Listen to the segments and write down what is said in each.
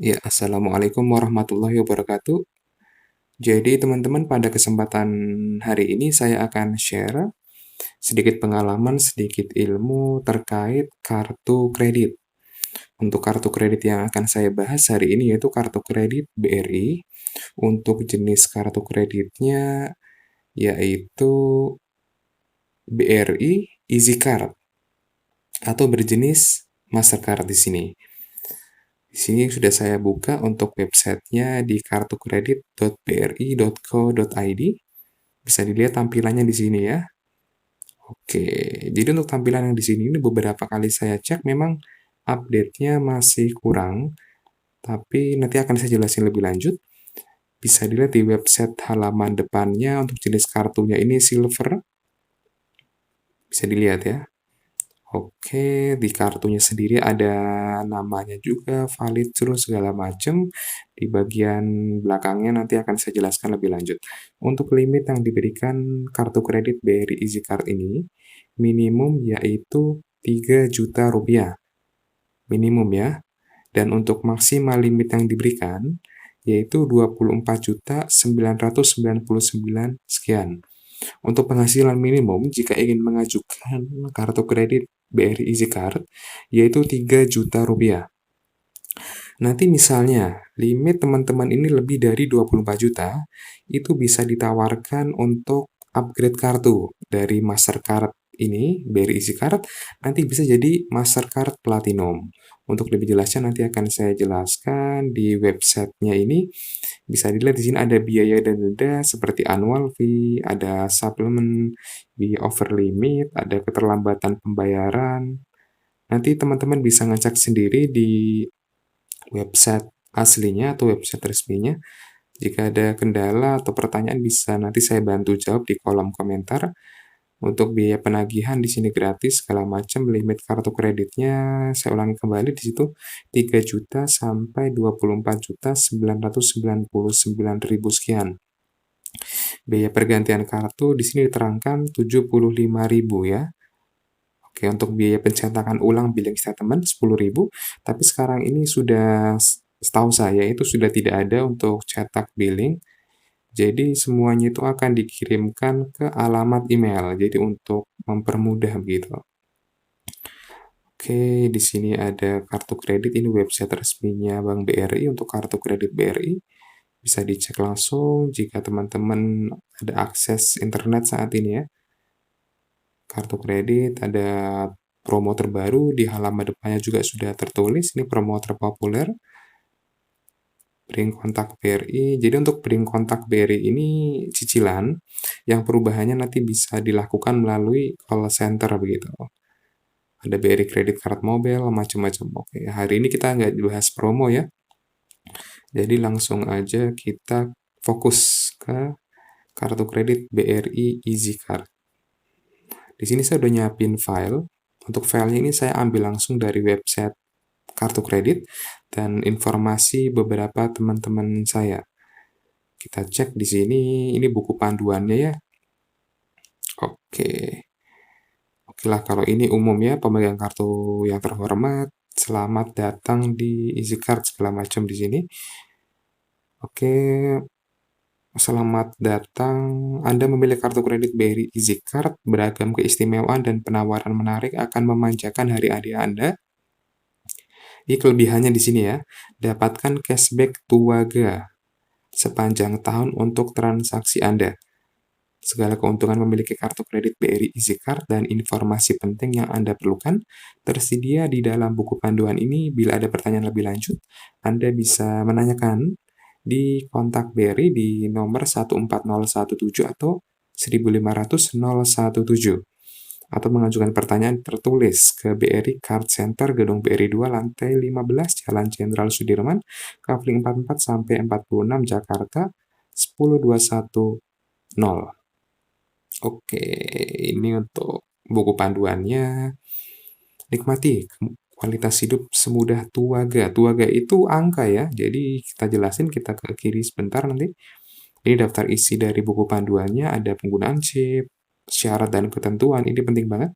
Ya, Assalamualaikum warahmatullahi wabarakatuh. Jadi, teman-teman, pada kesempatan hari ini saya akan share sedikit pengalaman, sedikit ilmu terkait kartu kredit. Untuk kartu kredit yang akan saya bahas hari ini yaitu kartu kredit BRI. Untuk jenis kartu kreditnya yaitu BRI Easy Card atau berjenis Mastercard di sini. Di sini sudah saya buka untuk websitenya di kartukredit.bri.co.id. Bisa dilihat tampilannya di sini ya. Oke, jadi untuk tampilan yang di sini ini beberapa kali saya cek memang update-nya masih kurang, tapi nanti akan saya jelasin lebih lanjut. Bisa dilihat di website halaman depannya untuk jenis kartunya ini silver. Bisa dilihat ya. Oke, di kartunya sendiri ada namanya juga, valid, terus segala macam. Di bagian belakangnya nanti akan saya jelaskan lebih lanjut. Untuk limit yang diberikan kartu kredit BRI Easy Card ini, minimum yaitu 3 juta rupiah. Minimum ya. Dan untuk maksimal limit yang diberikan, yaitu 24.999 sekian. Untuk penghasilan minimum jika ingin mengajukan kartu kredit BRI Easy Card yaitu 3 juta rupiah. Nanti misalnya limit teman-teman ini lebih dari 24 juta, itu bisa ditawarkan untuk upgrade kartu dari Mastercard ini, BRI Easy Card, nanti bisa jadi Mastercard Platinum. Untuk lebih jelasnya nanti akan saya jelaskan di websitenya ini. Bisa dilihat di sini ada biaya dan denda seperti annual fee, ada suplemen, fee over limit, ada keterlambatan pembayaran. Nanti teman-teman bisa ngecek sendiri di website aslinya atau website resminya. Jika ada kendala atau pertanyaan bisa nanti saya bantu jawab di kolom komentar. Untuk biaya penagihan di sini gratis, segala macam limit kartu kreditnya saya ulangi kembali di situ 3 juta sampai 24.999.000 sekian. Biaya pergantian kartu di sini diterangkan 75.000 ya. Oke, untuk biaya pencetakan ulang billing statement 10.000, tapi sekarang ini sudah setahu saya itu sudah tidak ada untuk cetak billing. Jadi semuanya itu akan dikirimkan ke alamat email. Jadi untuk mempermudah begitu. Oke, di sini ada kartu kredit, ini website resminya Bank BRI untuk kartu kredit BRI. Bisa dicek langsung jika teman-teman ada akses internet saat ini ya. Kartu kredit ada promo terbaru, di halaman depannya juga sudah tertulis, ini promo terpopuler. Bring kontak BRI. Jadi untuk bring kontak BRI ini cicilan yang perubahannya nanti bisa dilakukan melalui call center begitu. Ada BRI Credit Card Mobile, macam-macam. Oke, hari ini kita nggak bahas promo ya. Jadi langsung aja kita fokus ke kartu kredit BRI Easy Card. Di sini saya udah nyiapin file. Untuk filenya ini saya ambil langsung dari website kartu kredit dan informasi beberapa teman-teman saya. Kita cek di sini, ini buku panduannya ya. Oke. Oke lah, kalau ini umum ya, pemegang kartu yang terhormat, selamat datang di Easy Card segala macam di sini. Oke, selamat datang. Anda memilih kartu kredit BRI Easy Card, beragam keistimewaan dan penawaran menarik akan memanjakan hari-hari Anda. Ini kelebihannya di sini ya. Dapatkan cashback Tuaga sepanjang tahun untuk transaksi Anda. Segala keuntungan memiliki kartu kredit BRI Easy Card dan informasi penting yang Anda perlukan tersedia di dalam buku panduan ini. Bila ada pertanyaan lebih lanjut, Anda bisa menanyakan di kontak BRI di nomor 14017 atau 1500017 atau mengajukan pertanyaan tertulis ke BRI Card Center Gedung BRI 2 lantai 15 Jalan Jenderal Sudirman, Kavling 44 sampai 46 Jakarta 10210. Oke, ini untuk buku panduannya. Nikmati kualitas hidup semudah Tuaga. Tuaga itu angka ya, jadi kita jelasin kita ke kiri sebentar nanti. Ini daftar isi dari buku panduannya, ada penggunaan chip, syarat dan ketentuan, ini penting banget.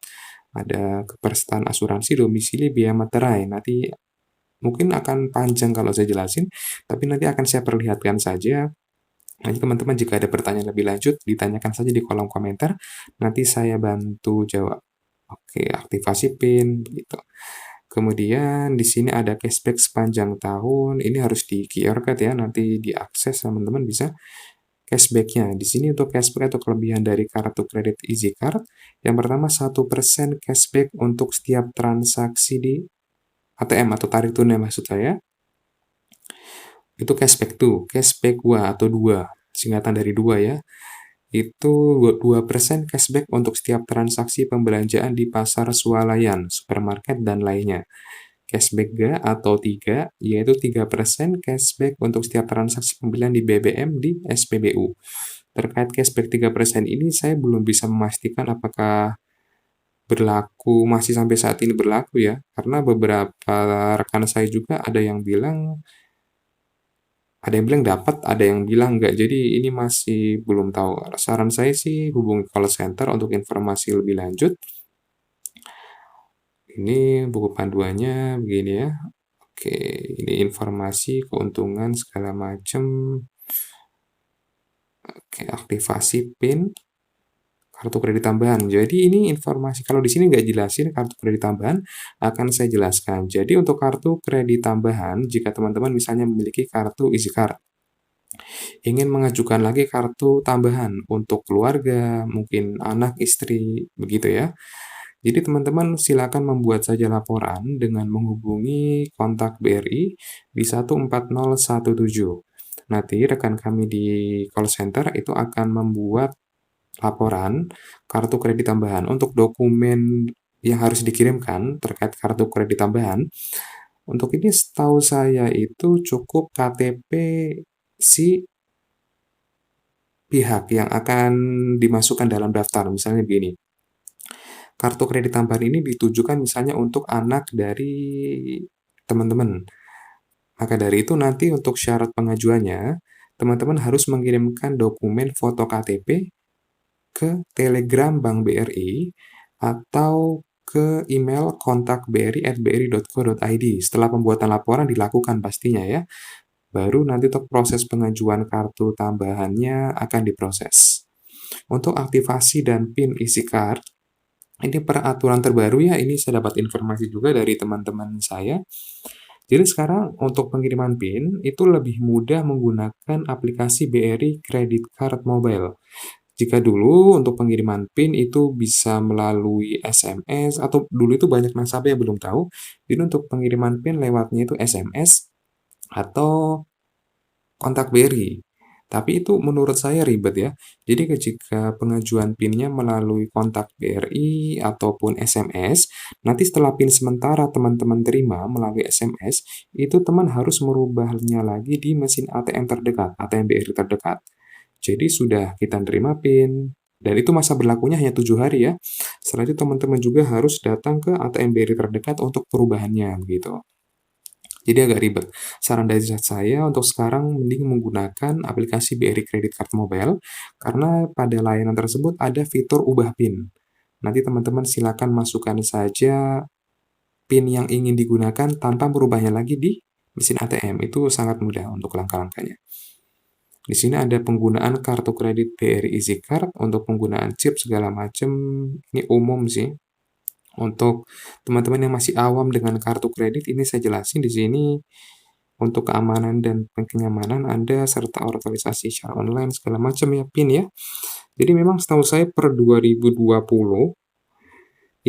Ada kepesertaan asuransi, domisili, biaya materai. Nanti mungkin akan panjang kalau saya jelasin, tapi nanti akan saya perlihatkan saja. Nanti teman-teman jika ada pertanyaan lebih lanjut, ditanyakan saja di kolom komentar, nanti saya bantu jawab. Oke, aktivasi PIN, begitu. Kemudian di sini ada cashback sepanjang tahun, ini harus di QR code ya, nanti diakses teman-teman bisa cashback-nya. Di sini untuk cashback atau kelebihan dari kartu kredit EasyCard, yang pertama 1% cashback untuk setiap transaksi di ATM atau tarik tunai maksud saya. Itu cashback tuh, cashback 2 atau 2, singkatan dari 2 ya. Itu 2% cashback untuk setiap transaksi pembelanjaan di pasar swalayan, supermarket, dan lainnya. Cashback 3 atau 3, yaitu 3% cashback untuk setiap transaksi pembelian di BBM di SPBU. Terkait cashback 3% ini, saya belum bisa memastikan apakah berlaku, masih sampai saat ini berlaku ya, karena beberapa rekan saya juga ada yang bilang dapat, ada yang bilang enggak. Jadi ini masih belum tahu. Saran saya sih hubungi call center untuk informasi lebih lanjut. Ini buku panduannya begini ya. Oke, ini informasi, keuntungan, segala macam. Oke, aktivasi PIN, kartu kredit tambahan. Jadi ini informasi, kalau di sini nggak jelasin kartu kredit tambahan, akan saya jelaskan. Jadi untuk kartu kredit tambahan, jika teman-teman misalnya memiliki kartu EasyCard, ingin mengajukan lagi kartu tambahan untuk keluarga, mungkin anak, istri, begitu ya. Jadi teman-teman silakan membuat saja laporan dengan menghubungi kontak BRI di 14017. Nanti rekan kami di call center itu akan membuat laporan kartu kredit tambahan. Untuk dokumen yang harus dikirimkan terkait kartu kredit tambahan, untuk ini setahu saya itu cukup KTP si pihak yang akan dimasukkan dalam daftar. Misalnya begini, kartu kredit tambahan ini ditujukan misalnya untuk anak dari teman-teman. Maka dari itu nanti untuk syarat pengajuannya, teman-teman harus mengirimkan dokumen foto KTP ke Telegram Bank BRI atau ke email kontak bri@bri.co.id. Setelah pembuatan laporan dilakukan pastinya ya. Baru nanti untuk proses pengajuan kartu tambahannya akan diproses. Untuk aktivasi dan PIN EasyCard, ini peraturan terbaru ya, ini saya dapat informasi juga dari teman-teman saya. Jadi sekarang untuk pengiriman PIN itu lebih mudah menggunakan aplikasi BRI Credit Card Mobile. Jika dulu untuk pengiriman PIN itu bisa melalui SMS, atau dulu itu banyak nasabah yang belum tahu, jadi untuk pengiriman PIN lewatnya itu SMS atau kontak BRI. Tapi itu menurut saya ribet ya. Jadi jika pengajuan PIN-nya melalui kontak BRI ataupun SMS, nanti setelah PIN sementara teman-teman terima melalui SMS, itu teman harus merubahnya lagi di mesin ATM terdekat, ATM BRI terdekat. Jadi sudah kita terima PIN, dan itu masa berlakunya hanya 7 hari ya. Setelah itu teman-teman juga harus datang ke ATM BRI terdekat untuk perubahannya begitu. Jadi agak ribet. Saran dari saya untuk sekarang mending menggunakan aplikasi BRI Credit Card Mobile, karena pada layanan tersebut ada fitur ubah PIN. Nanti teman-teman silakan masukkan saja PIN yang ingin digunakan tanpa merubahnya lagi di mesin ATM. Itu sangat mudah untuk langkah-langkahnya. Di sini ada penggunaan kartu kredit BRI EasyCard untuk penggunaan chip segala macam. Ini umum sih. Untuk teman-teman yang masih awam dengan kartu kredit, ini saya jelasin di sini untuk keamanan dan kenyamanan Anda serta otorisasi secara online segala macam ya, PIN ya. Jadi memang setahu saya per 2020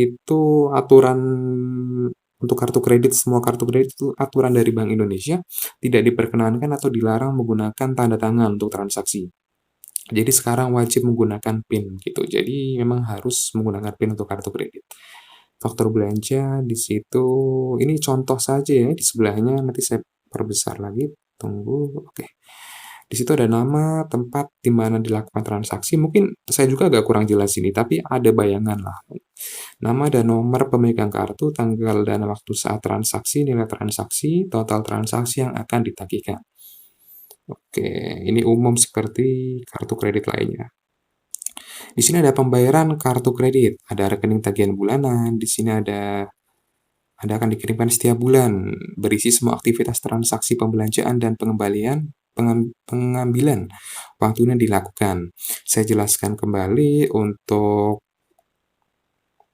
itu aturan untuk kartu kredit, semua kartu kredit itu aturan dari Bank Indonesia tidak diperkenankan atau dilarang menggunakan tanda tangan untuk transaksi. Jadi sekarang wajib menggunakan PIN gitu. Jadi memang harus menggunakan PIN untuk kartu kredit. Faktor belanja di situ, ini contoh saja ya, di sebelahnya nanti saya perbesar lagi, tunggu, oke. Di situ ada nama, tempat di mana dilakukan transaksi, mungkin saya juga agak kurang jelas ini, tapi ada bayangan lah. Nama dan nomor pemegang kartu, tanggal dan waktu saat transaksi, nilai transaksi, total transaksi yang akan ditagihkan. Oke, ini umum seperti kartu kredit lainnya. Di sini ada pembayaran kartu kredit, ada rekening tagihan bulanan, di sini ada Anda akan dikirimkan setiap bulan, berisi semua aktivitas transaksi pembelanjaan dan pengambilan uang tunai dilakukan. Saya jelaskan kembali untuk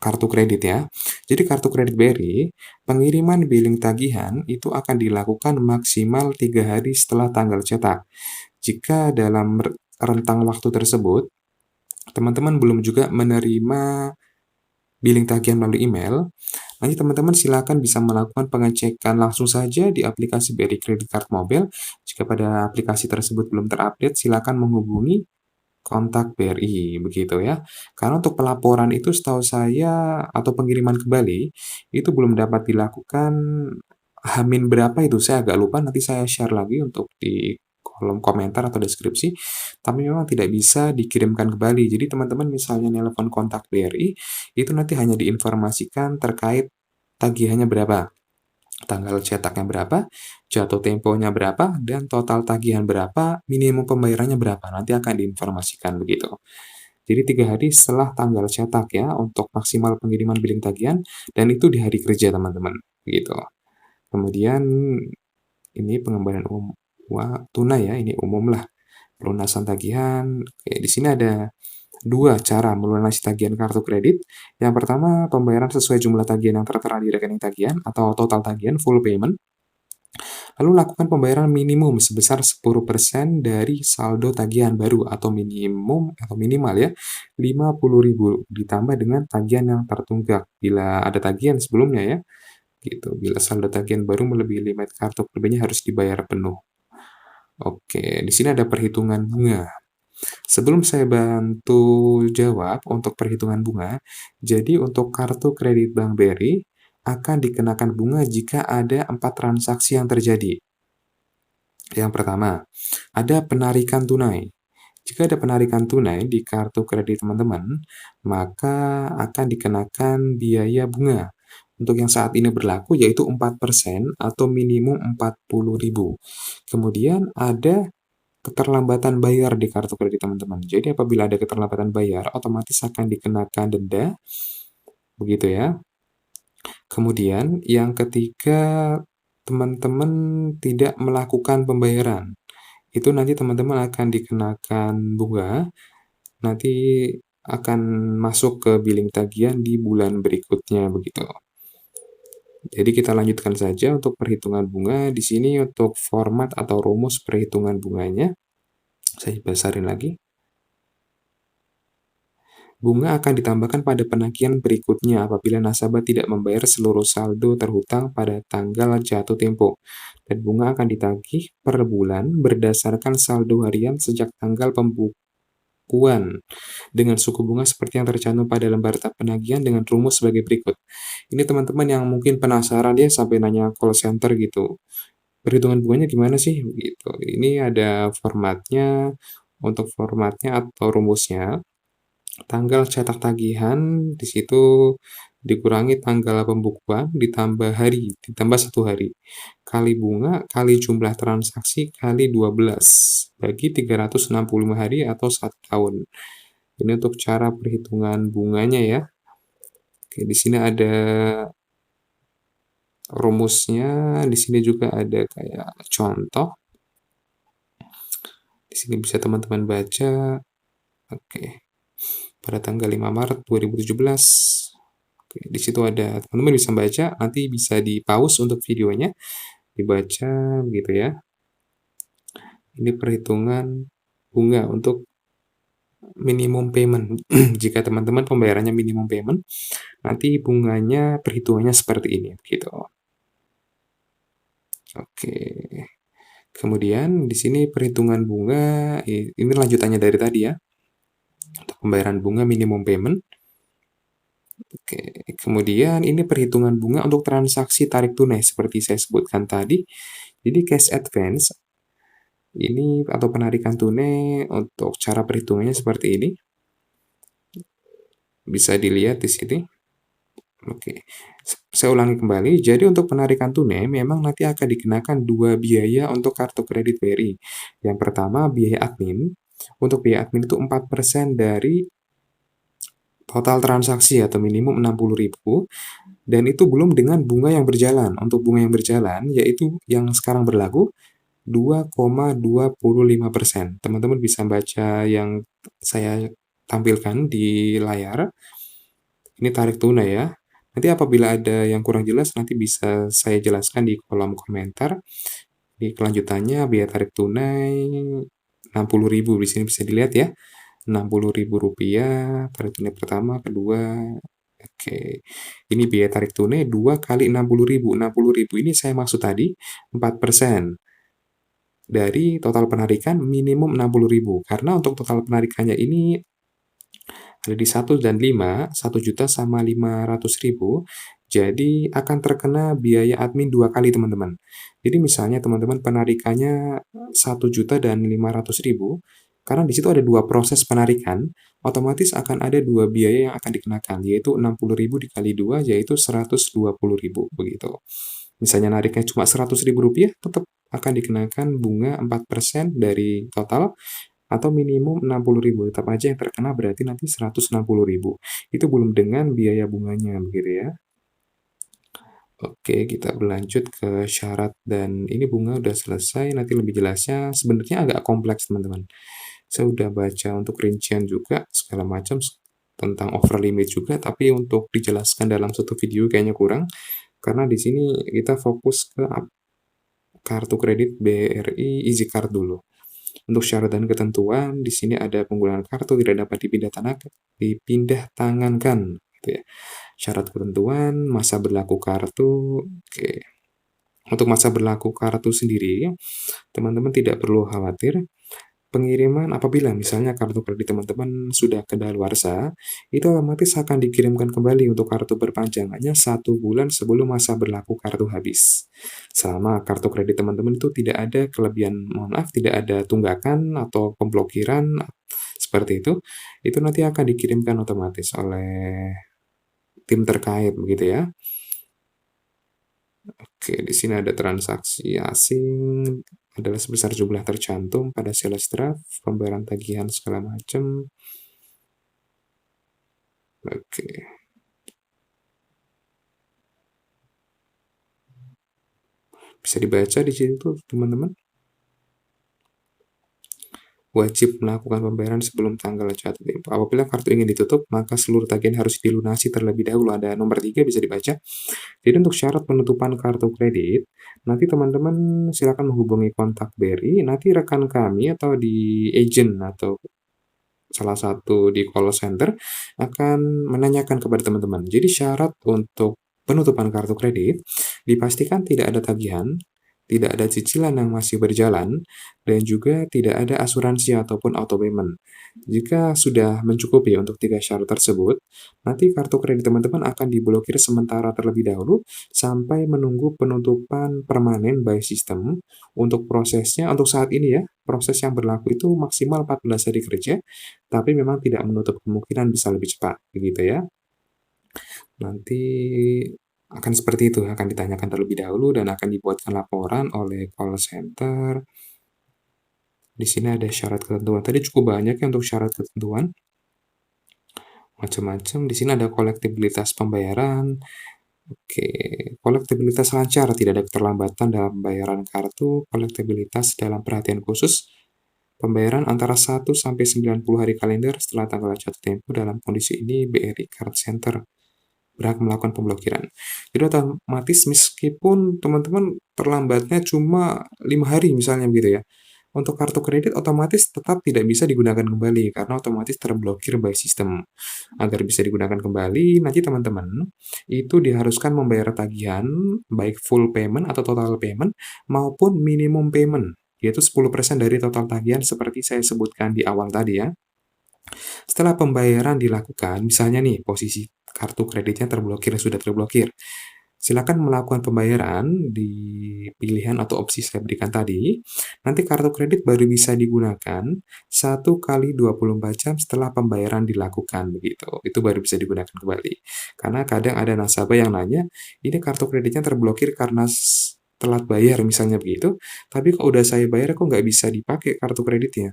kartu kredit ya. Jadi kartu kredit BRI, pengiriman billing tagihan itu akan dilakukan maksimal 3 hari setelah tanggal cetak. Jika dalam rentang waktu tersebut, teman-teman belum juga menerima billing tagihan melalui email, nanti teman-teman silakan bisa melakukan pengecekan langsung saja di aplikasi BRI Credit Card Mobile. Jika pada aplikasi tersebut belum terupdate, silakan menghubungi kontak BRI, begitu ya. Karena untuk pelaporan itu setahu saya atau pengiriman kembali, itu belum dapat dilakukan Hamin berapa itu, saya agak lupa, nanti saya share lagi untuk di kolom komentar atau deskripsi, tapi memang tidak bisa dikirimkan kembali. Jadi teman-teman misalnya nelpon kontak BRI, itu nanti hanya diinformasikan terkait tagihannya berapa, tanggal cetaknya berapa, jatuh temponya berapa, dan total tagihan berapa, minimum pembayarannya berapa. Nanti akan diinformasikan begitu. Jadi 3 hari setelah tanggal cetak ya, untuk maksimal pengiriman billing tagihan, dan itu di hari kerja teman-teman, gitu. Kemudian ini pengembalian uang tunai ya, ini umum lah. Pelunasan tagihan, oke, di sini ada 2 cara melunasi tagihan kartu kredit. Yang pertama, pembayaran sesuai jumlah tagihan yang tertera di rekening tagihan atau total tagihan full payment. Lalu lakukan pembayaran minimum sebesar 10% dari saldo tagihan baru atau minimal ya 50.000 ditambah dengan tagihan yang tertunggak bila ada tagihan sebelumnya ya. Gitu. Bila saldo tagihan baru melebihi limit kartu kreditnya harus dibayar penuh. Oke, di sini ada perhitungan bunga. Sebelum saya bantu jawab untuk perhitungan bunga, jadi untuk kartu kredit Bank BRI akan dikenakan bunga jika ada 4 transaksi yang terjadi. Yang pertama, ada penarikan tunai. Jika ada penarikan tunai di kartu kredit teman-teman, maka akan dikenakan biaya bunga. Untuk yang saat ini berlaku yaitu 4% atau minimum 40.000. Kemudian ada keterlambatan bayar di kartu kredit teman-teman. Jadi apabila ada keterlambatan bayar, otomatis akan dikenakan denda, begitu ya. Kemudian yang ketiga, teman-teman tidak melakukan pembayaran. Itu nanti teman-teman akan dikenakan bunga, nanti akan masuk ke billing tagihan di bulan berikutnya begitu. Jadi kita lanjutkan saja untuk perhitungan bunga. Di sini untuk format atau rumus perhitungan bunganya, saya besarin lagi. Bunga akan ditambahkan pada penagihan berikutnya apabila nasabah tidak membayar seluruh saldo terhutang pada tanggal jatuh tempo. Dan bunga akan ditagih per bulan berdasarkan saldo harian sejak tanggal pembukuan dengan suku bunga seperti yang tercantum pada lembar penagihan dengan rumus sebagai berikut. Ini teman-teman yang mungkin penasaran ya sampai nanya call center gitu. Perhitungan bunganya gimana sih? Gitu. Ini ada formatnya. Untuk formatnya atau rumusnya, tanggal cetak tagihan di situ dikurangi tanggal pembukuan ditambah hari, ditambah 1 hari. Kali bunga, kali jumlah transaksi, kali 12 bagi 365 hari atau 1 tahun. Ini untuk cara perhitungan bunganya ya. Oke, di sini ada rumusnya, di sini juga ada kayak contoh. Di sini bisa teman-teman baca. Oke. Pada tanggal 5 Maret 2017. Oke, di situ ada, teman-teman bisa baca, nanti bisa di-pause untuk videonya, dibaca gitu ya. Ini perhitungan bunga untuk minimum payment. Jika teman-teman pembayarannya minimum payment, nanti bunganya perhitungannya seperti ini gitu. Oke. Kemudian di sini perhitungan bunga, ini lanjutannya dari tadi ya. Untuk pembayaran bunga minimum payment. Oke, kemudian ini perhitungan bunga untuk transaksi tarik tunai seperti saya sebutkan tadi. Jadi cash advance ini atau penarikan tunai untuk cara perhitungannya seperti ini. Bisa dilihat di sini. Oke, saya ulangi kembali. Jadi untuk penarikan tunai memang nanti akan dikenakan 2 biaya untuk kartu kredit BRI. Yang pertama biaya admin. Untuk biaya admin itu 4% dari total transaksi atau minimum 60.000, dan itu belum dengan bunga yang berjalan. Untuk bunga yang berjalan, yaitu yang sekarang berlaku 2,25%. Teman-teman bisa baca yang saya tampilkan di layar. Ini tarik tunai ya. Nanti apabila ada yang kurang jelas, nanti bisa saya jelaskan di kolom komentar. Di kelanjutannya, biaya tarik tunai 60.000. Di sini bisa dilihat ya. Rp60.000, tarik tunai pertama, kedua. Oke, ini biaya tarik tunai 2 kali 60.000. 60.000 ini saya maksud tadi 4% dari total penarikan minimum 60.000. Karena untuk total penarikannya ini ada di 1 dan 5, 1 juta sama 500.000, jadi akan terkena biaya admin 2 kali teman-teman. Jadi misalnya teman-teman penarikannya 1 juta dan 500.000, karena di situ ada 2 proses penarikan, otomatis akan ada 2 biaya yang akan dikenakan, yaitu 60.000 dikali 2, yaitu 120.000, begitu. Misalnya nariknya cuma Rp100.000, tetap akan dikenakan bunga 4% dari total, atau minimum 60.000, tetap aja yang terkena berarti nanti 160.000. Itu belum dengan biaya bunganya, begitu ya. Oke, kita berlanjut ke syarat, dan ini bunga udah selesai. Nanti lebih jelasnya sebenarnya agak kompleks teman-teman. Saya udah baca untuk rincian juga segala macam tentang over limit juga, tapi untuk dijelaskan dalam satu video kayaknya kurang, karena di sini kita fokus ke kartu kredit BRI EasyCard dulu. Untuk syarat dan ketentuan, di sini ada penggunaan kartu tidak dapat dipindah tangankan, gitu ya. Syarat ketentuan, masa berlaku kartu. Oke. Untuk masa berlaku kartu sendiri, teman-teman tidak perlu khawatir. Pengiriman apabila misalnya kartu kredit teman-teman sudah kedaluarsa, itu otomatis akan dikirimkan kembali untuk kartu perpanjangannya 1 bulan sebelum masa berlaku kartu habis. Selama kartu kredit teman-teman itu tidak ada kelebihan, mohon maaf, tidak ada tunggakan atau pemblokiran seperti itu nanti akan dikirimkan otomatis oleh tim terkait, begitu ya. Oke, di sini ada transaksi asing adalah sebesar jumlah tercantum pada sales draft, pembayaran tagihan segala macam. Oke. Bisa dibaca di situ, teman-teman. Wajib melakukan pembayaran sebelum tanggal jatuh tempo. Apabila kartu ingin ditutup, maka seluruh tagihan harus dilunasi terlebih dahulu. Ada nomor 3, bisa dibaca. Jadi untuk syarat penutupan kartu kredit, nanti teman-teman silakan menghubungi kontak BRI, nanti rekan kami atau di agent atau salah satu di call center akan menanyakan kepada teman-teman. Jadi syarat untuk penutupan kartu kredit dipastikan tidak ada tagihan, tidak ada cicilan yang masih berjalan, dan juga tidak ada asuransi ataupun auto payment. Jika sudah mencukupi untuk 3 syarat tersebut, nanti kartu kredit teman-teman akan diblokir sementara terlebih dahulu sampai menunggu penutupan permanen by system. Untuk prosesnya, untuk saat ini ya, proses yang berlaku itu maksimal 14 hari kerja, tapi memang tidak menutup kemungkinan bisa lebih cepat, begitu ya. Nanti akan seperti itu, akan ditanyakan terlebih dahulu dan akan dibuatkan laporan oleh call center. Di sini ada syarat ketentuan. Tadi cukup banyak ya untuk syarat ketentuan. Macam-macam. Di sini ada kolektibilitas pembayaran. Oke, kolektibilitas lancar, tidak ada keterlambatan dalam pembayaran kartu, kolektibilitas dalam perhatian khusus, pembayaran antara 1 sampai 90 hari kalender setelah tanggal jatuh tempo. Dalam kondisi ini, BRI Card Center berhak melakukan pemblokiran. Jadi otomatis meskipun teman-teman terlambatnya cuma 5 hari misalnya gitu ya, untuk kartu kredit otomatis tetap tidak bisa digunakan kembali karena otomatis terblokir by system. Agar bisa digunakan kembali, nanti teman-teman itu diharuskan membayar tagihan baik full payment atau total payment maupun minimum payment, yaitu 10% dari total tagihan seperti saya sebutkan di awal tadi ya. Setelah pembayaran dilakukan, misalnya nih posisi kartu kreditnya terblokir, sudah terblokir, silakan melakukan pembayaran di pilihan atau opsi saya berikan tadi. Nanti kartu kredit baru bisa digunakan 1 kali 24 jam setelah pembayaran dilakukan, begitu. Itu baru bisa digunakan kembali. Karena kadang ada nasabah yang nanya, ini kartu kreditnya terblokir karena telat bayar misalnya begitu, tapi kok udah saya bayar kok nggak bisa dipakai kartu kreditnya.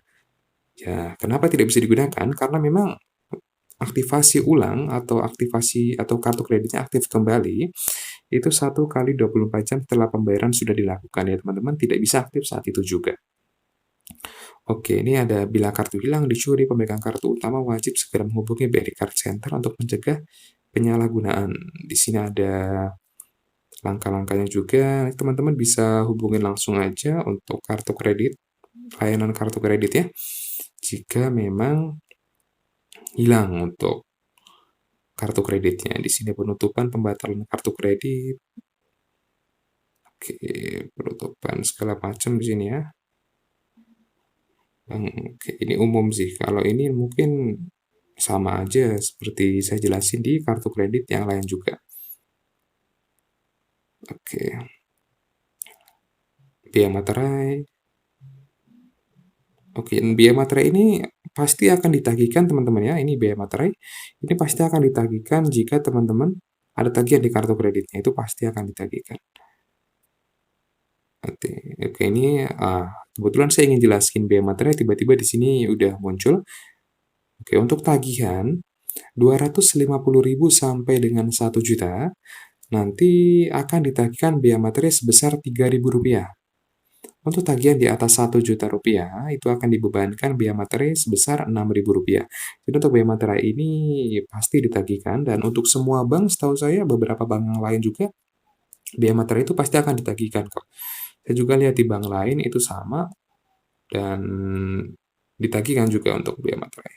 Ya, kenapa tidak bisa digunakan? Karena memang aktivasi ulang atau kartu kreditnya aktif kembali, itu 1 kali 24 jam setelah pembayaran sudah dilakukan ya teman-teman, tidak bisa aktif saat itu juga. Oke, ini ada bila kartu hilang, dicuri, pemegang kartu utama wajib segera menghubungi BRI Card Center untuk mencegah penyalahgunaan. Di sini ada langkah-langkahnya juga, teman-teman bisa hubungin langsung aja untuk kartu kredit, layanan kartu kredit ya. Jika memang hilang untuk kartu kreditnya. Di sini penutupan pembatalan kartu kredit. Oke, penutupan segala macam di sini ya. Oke, ini umum sih. Kalau ini mungkin sama aja seperti saya jelasin di kartu kredit yang lain juga. Oke, biaya materai. Oke, biaya materai ini pasti akan ditagihkan teman-teman ya. Ini biaya materai. Ini pasti akan ditagihkan jika teman-teman ada tagihan di kartu kreditnya. Itu pasti akan ditagihkan. Oke, ini kebetulan saya ingin jelasin biaya materai, tiba-tiba di sini udah muncul. Oke, untuk tagihan 250.000 sampai dengan 1 juta, nanti akan ditagihkan biaya materai sebesar Rp3.000. Untuk tagihan di atas Rp1 juta, itu akan dibebankan biaya materai sebesar Rp6.000. Jadi untuk biaya materai ini pasti ditagihkan, dan untuk semua bank, setahu saya beberapa bank yang lain juga, biaya materai itu pasti akan ditagihkan kok. Saya juga lihat di bank lain itu sama, dan ditagihkan juga untuk biaya materai.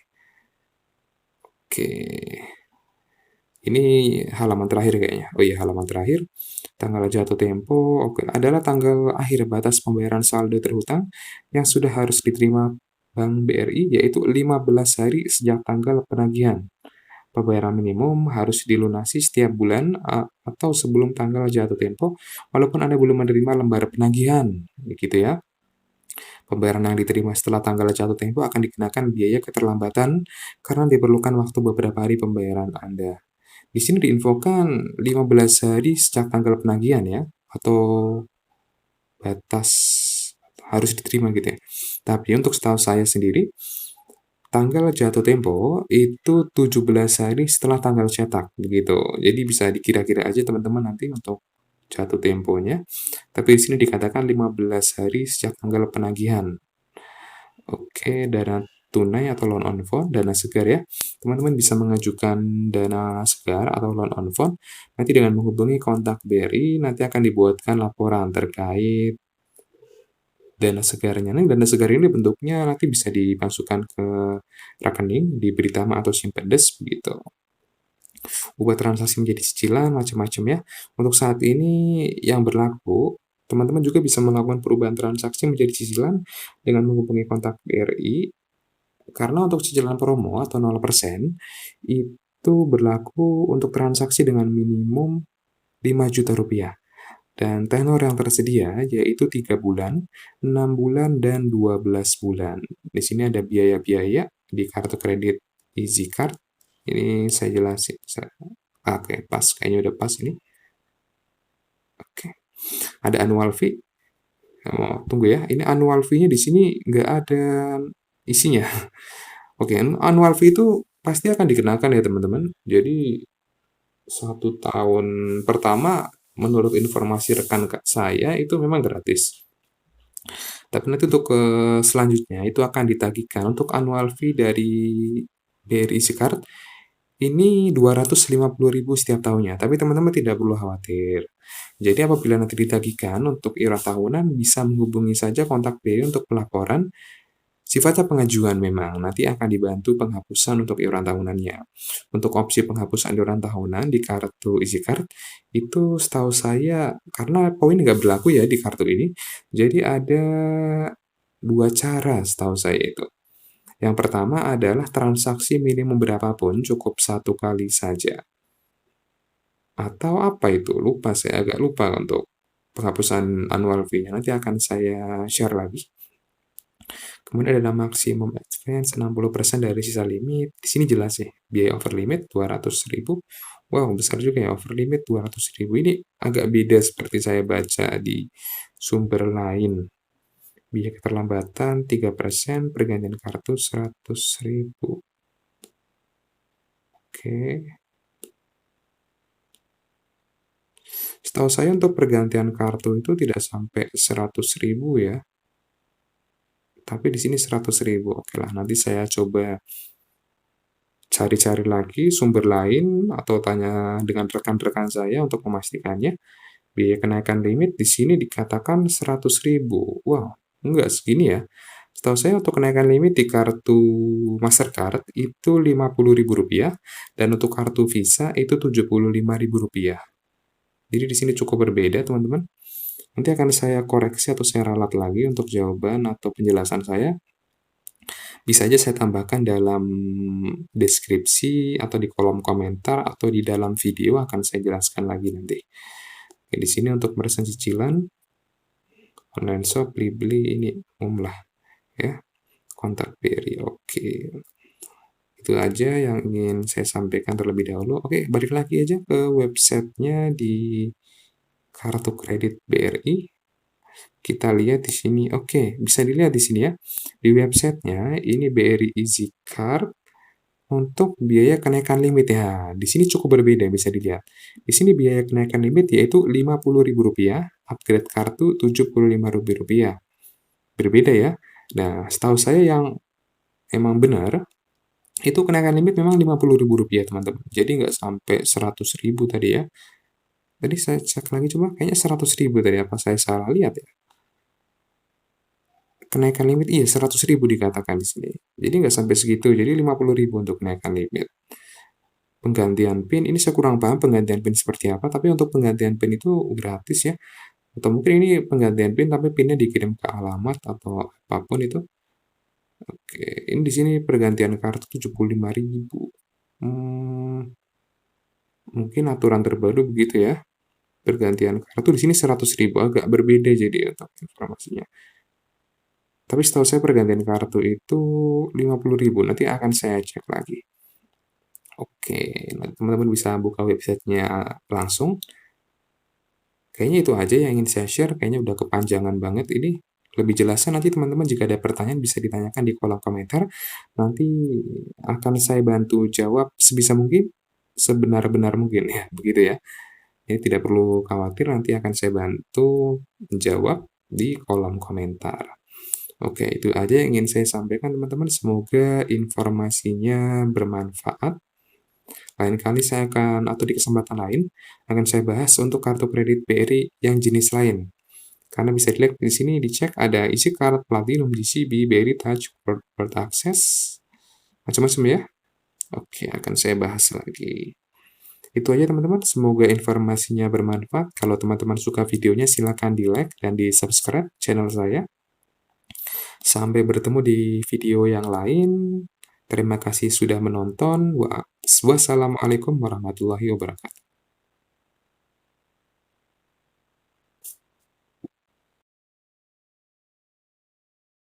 Oke, ini halaman terakhir kayaknya. Oh iya, halaman terakhir. Tanggal jatuh tempo, oke, adalah tanggal akhir batas pembayaran saldo terhutang yang sudah harus diterima Bank BRI, yaitu 15 hari sejak tanggal penagihan. Pembayaran minimum harus dilunasi setiap bulan atau sebelum tanggal jatuh tempo, walaupun Anda belum menerima lembar penagihan, begitu ya. Pembayaran yang diterima setelah tanggal jatuh tempo akan dikenakan biaya keterlambatan karena diperlukan waktu beberapa hari pembayaran Anda. Di sini diinfokan 15 hari sejak tanggal penagihan ya, atau batas harus diterima gitu ya. Tapi untuk setahu saya sendiri, tanggal jatuh tempo itu 17 hari setelah tanggal cetak begitu. Jadi bisa dikira-kira aja teman-teman nanti untuk jatuh temponya. Tapi di sini dikatakan 15 hari sejak tanggal penagihan. Oke, dana tunai atau loan on phone, dana segar ya. Teman-teman bisa mengajukan dana segar atau loan on phone nanti dengan menghubungi kontak BRI, nanti akan dibuatkan laporan terkait dana segarnya. Nah, dana segar ini bentuknya nanti bisa dimasukkan ke rekening di Britama atau Simpedes begitu. Ubah transaksi menjadi cicilan macam-macam ya. Untuk saat ini yang berlaku, teman-teman juga bisa melakukan perubahan transaksi menjadi cicilan dengan menghubungi kontak BRI, karena untuk cicilan promo atau 0% itu berlaku untuk transaksi dengan minimum Rp5 juta. Dan tenor yang tersedia yaitu 3 bulan, 6 bulan, dan 12 bulan. Di sini ada biaya-biaya di kartu kredit Easy Card. Ini saya jelasin. Oke, pas. Kayaknya udah pas ini. Oke. Ada annual fee. Oh, tunggu ya. Ini annual fee-nya di sini nggak ada isinya. Oke, annual fee itu pasti akan dikenakan ya teman-teman. Jadi 1 tahun pertama menurut informasi rekan saya itu memang gratis. Tapi nanti untuk selanjutnya itu akan ditagihkan untuk annual fee dari BRI Card ini 250.000 setiap tahunnya. Tapi teman-teman tidak perlu khawatir. Jadi apabila nanti ditagihkan untuk iuran tahunan, bisa menghubungi saja kontak BRI untuk pelaporan. Sifatnya pengajuan memang, nanti akan dibantu penghapusan untuk iuran tahunannya. Untuk opsi penghapusan iuran tahunan di kartu EasyCard, itu setahu saya, karena poin nggak berlaku ya di kartu ini, jadi ada 2 cara setahu saya itu. Yang pertama adalah transaksi minimum berapapun, cukup 1 kali saja. Atau apa itu? Lupa, saya agak lupa untuk penghapusan annual fee-nya. Nanti akan saya share lagi. Kemudian ada maksimum advance 60% dari sisa limit. Di sini jelas ya, biaya over limit 200.000. Wow, besar juga ya, over limit 200.000. Ini agak beda seperti saya baca di sumber lain. Biaya keterlambatan 3%, pergantian kartu 100.000. Oke. Setahu saya untuk pergantian kartu itu tidak sampai 100.000 ya. Tapi di sini 100.000. Oke lah, nanti saya coba cari-cari lagi sumber lain atau tanya dengan rekan-rekan saya untuk memastikannya. Biaya kenaikan limit di sini dikatakan 100.000. Wow, enggak segini ya. Setahu saya untuk kenaikan limit di kartu Mastercard itu Rp50.000 dan untuk kartu Visa itu Rp75.000. Jadi di sini cukup berbeda, teman-teman. Nanti akan saya koreksi atau saya ralat lagi untuk jawaban atau penjelasan saya. Bisa aja saya tambahkan dalam deskripsi atau di kolom komentar atau di dalam video akan saya jelaskan lagi nanti. Oke, di sini untuk memesan cicilan online shop beli-beli ini umum lah ya. Kontak BRI. Oke. Itu aja yang ingin saya sampaikan terlebih dahulu. Oke, balik lagi aja ke websitenya di kartu kredit BRI. Kita lihat di sini. Oke, bisa dilihat di sini ya. Di websitenya ini BRI Easy Card untuk biaya kenaikan limit ya. Di sini cukup berbeda bisa dilihat. Di sini biaya kenaikan limit yaitu Rp50.000, upgrade kartu Rp75.000. Berbeda ya. Nah, setahu saya yang emang benar itu kenaikan limit memang Rp50.000, teman-teman. Jadi nggak sampai 100.000 tadi ya. Tadi saya cek lagi coba, kayaknya 100.000 tadi. Apa saya salah lihat ya? Kenaikan limit, iya 100.000 dikatakan di sini. Jadi nggak sampai segitu, jadi 50.000 untuk kenaikan limit. Penggantian PIN, ini saya kurang paham penggantian PIN seperti apa, tapi untuk penggantian PIN itu gratis ya. Atau mungkin ini penggantian PIN tapi PIN-nya dikirim ke alamat atau apapun itu. Oke, ini di sini pergantian kartu 75.000. Mungkin aturan terbaru begitu ya. Pergantian kartu di sini 100.000, agak berbeda jadi untuk informasinya. Tapi setahu saya pergantian kartu itu 50.000. Nanti akan saya cek lagi. Oke, nanti teman-teman bisa buka websitenya langsung. Kayaknya itu aja yang ingin saya share. Kayaknya udah kepanjangan banget ini. Lebih jelasnya nanti teman-teman jika ada pertanyaan bisa ditanyakan di kolom komentar. Nanti akan saya bantu jawab sebisa mungkin, sebenar-benar mungkin ya, begitu ya. Jadi tidak perlu khawatir, nanti akan saya bantu menjawab di kolom komentar. Oke, itu aja yang ingin saya sampaikan teman-teman. Semoga informasinya bermanfaat. Lain kali saya akan, atau di kesempatan lain, akan saya bahas untuk kartu kredit BRI yang jenis lain. Karena bisa dilihat di sini dicek ada isi card, platinum, GCB, BRI Touch, World Access, macam-macam ya. Oke, akan saya bahas lagi. Itu aja teman-teman, semoga informasinya bermanfaat. Kalau teman-teman suka videonya silahkan di like dan di subscribe channel saya. Sampai bertemu di video yang lain. Terima kasih sudah menonton. Wassalamualaikum warahmatullahi wabarakatuh.